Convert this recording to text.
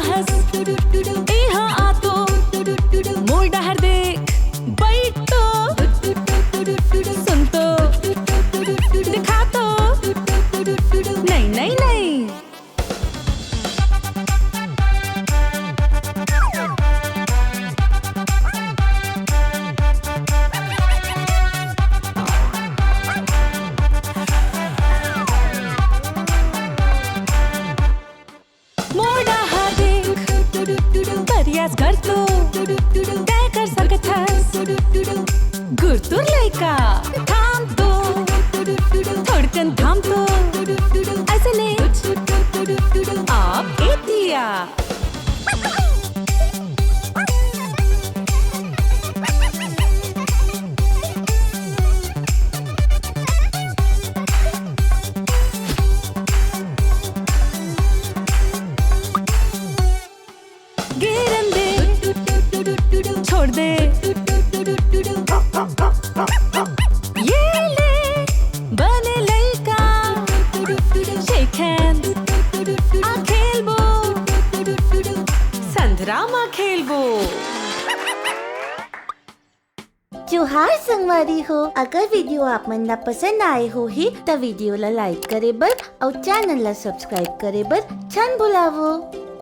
साहस इहा आतो मोर डहर देख बैठतो सुनतो दिखातो नहीं नहीं नहीं प्रयास करतो काय कर सकत हस गुरतुरलंय का थांबतो थोडकन थांबतो असं नाही आप येतीया गिरन दे छोड़ दे ये ले बने लइका शेक हैंड आ खेलबो संद्रामा खेलबो जोहार संगवारी हो। अगर वीडियो आप मन ला पसंद आए हो ही तो वीडियो ला लाइक करे बर और चैनल ला सब्सक्राइब करे बर छन बुलावो।